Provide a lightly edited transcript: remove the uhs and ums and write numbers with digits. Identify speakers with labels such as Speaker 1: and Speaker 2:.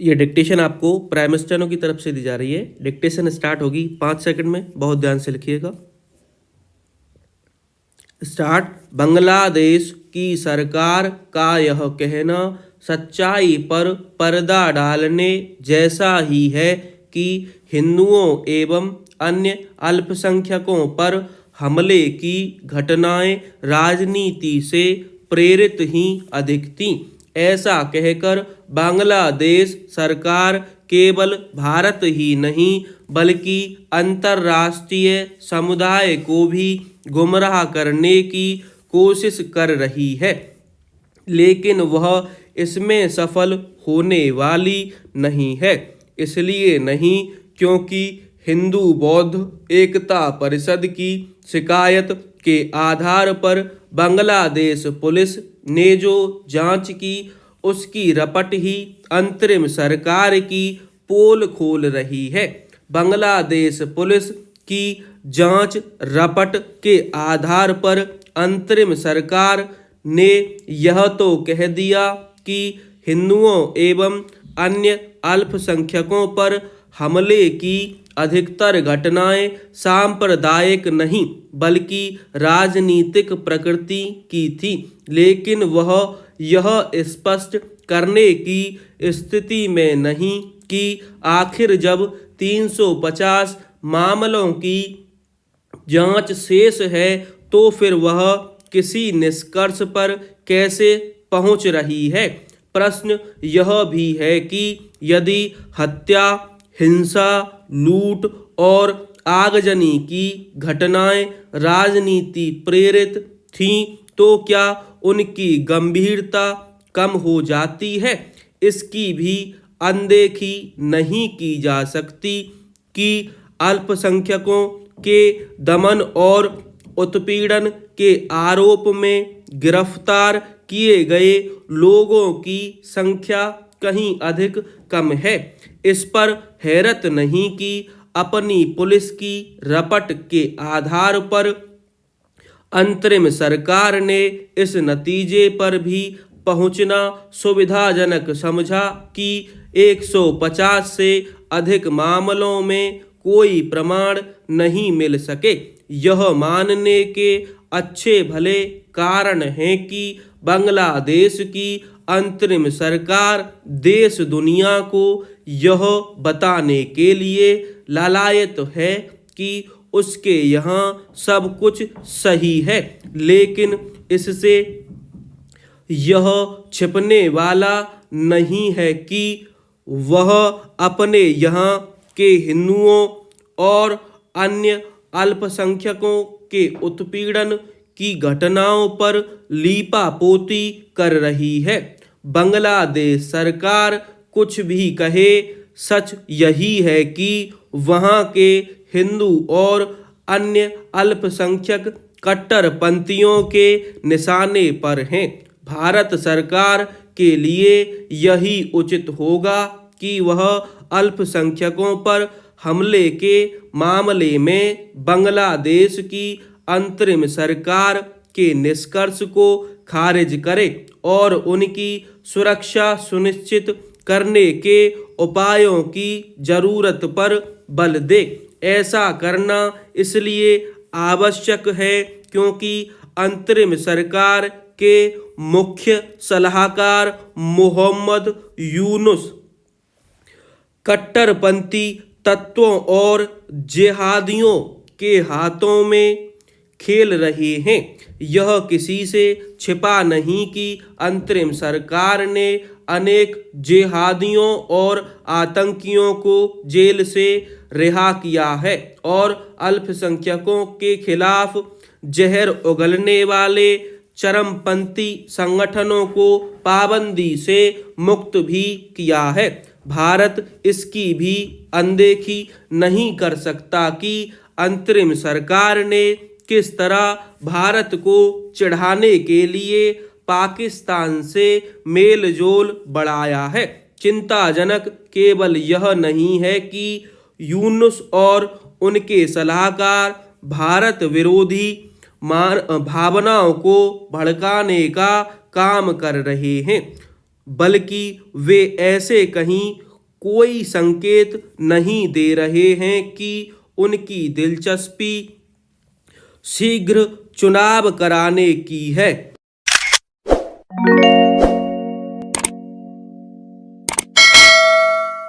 Speaker 1: ये डिक्टेशन आपको प्राइम मिनिस्टरों की तरफ से दी जा रही है। डिक्टेशन स्टार्ट होगी 5 सेकंड में, बहुत ध्यान से लिखिएगा। स्टार्ट। बांग्लादेश की सरकार का यह कहना सच्चाई पर पर्दा डालने जैसा ही है कि हिंदुओं एवं अन्य अल्पसंख्यकों पर हमले की घटनाएं राजनीति से प्रेरित ही अधिक थीं। ऐसा कहकर बांग्लादेश सरकार केवल भारत ही नहीं बल्कि अंतर्राष्ट्रीय समुदाय को भी गुमराह करने की कोशिश कर रही है, लेकिन वह इसमें सफल होने वाली नहीं है। इसलिए नहीं क्योंकि हिंदू बौद्ध एकता परिषद की शिकायत के आधार पर बांग्लादेश पुलिस ने जो जांच की उसकी रपट ही अंतरिम सरकार की पोल खोल रही है। बांग्लादेश पुलिस की जांच रपट के आधार पर अंतरिम सरकार ने यह तो कह दिया कि हिंदुओं एवं अन्य अल्पसंख्यकों पर हमले की अधिकतर घटनाएं सांप्रदायिक नहीं बल्कि राजनीतिक प्रकृति की थी, लेकिन वह यह स्पष्ट करने की स्थिति में नहीं कि आखिर जब 350 मामलों की जांच शेष है तो फिर वह किसी निष्कर्ष पर कैसे पहुंच रही है। प्रश्न यह भी है कि यदि हत्या, हिंसा, लूट और आगजनी की घटनाएं राजनीति प्रेरित थीं तो क्या उनकी गंभीरता कम हो जाती है? इसकी भी अनदेखी नहीं की जा सकती कि अल्पसंख्यकों के दमन और उत्पीड़न के आरोप में गिरफ्तार किए गए लोगों की संख्या कहीं अधिक कम है। इस पर हैरत नहीं कि अपनी पुलिस की रपट के आधार पर अंतरिम सरकार ने इस नतीजे पर भी पहुंचना सुविधाजनक समझा कि 150 से अधिक मामलों में कोई प्रमाण नहीं मिल सके। यह मानने के अच्छे भले कारण हैं कि बांग्लादेश की अंतरिम सरकार देश दुनिया को यह बताने के लिए लालायित है कि उसके यहाँ सब कुछ सही है, लेकिन इससे यह छिपने वाला नहीं है कि वह अपने यहाँ के हिंदुओं और अन्य अल्पसंख्यकों के उत्पीड़न की घटनाओं पर लीपापोती कर रही है। बांग्लादेश सरकार कुछ भी कहे, सच यही है कि वहाँ के हिंदू और अन्य अल्पसंख्यक कट्टरपंथियों के निशाने पर हैं। भारत सरकार के लिए यही उचित होगा कि वह अल्पसंख्यकों पर हमले के मामले में बांग्लादेश की अंतरिम सरकार के निष्कर्ष को खारिज करे और उनकी सुरक्षा सुनिश्चित करने के उपायों की जरूरत पर बल दे। ऐसा करना इसलिए आवश्यक है क्योंकि अंतरिम सरकार के मुख्य सलाहकार मोहम्मद यूनुस कट्टरपंथी तत्वों और जिहादियों के हाथों में खेल रहे हैं। यह किसी से छिपा नहीं कि अंतरिम सरकार ने अनेक जिहादियों और आतंकियों को जेल से रिहा किया है और अल्पसंख्यकों के खिलाफ जहर उगलने वाले चरमपंथी संगठनों को पाबंदी से मुक्त भी किया है। भारत इसकी भी अनदेखी नहीं कर सकता कि अंतरिम सरकार ने किस तरह भारत को चिढ़ाने के लिए पाकिस्तान से मेलजोल बढ़ाया है। चिंताजनक केवल यह नहीं है कि यूनुस और उनके सलाहकार भारत विरोधी भावनाओं को भड़काने का काम कर रहे हैं, बल्कि वे ऐसे कहीं कोई संकेत नहीं दे रहे हैं कि उनकी दिलचस्पी शीघ्र चुनाव कराने की है।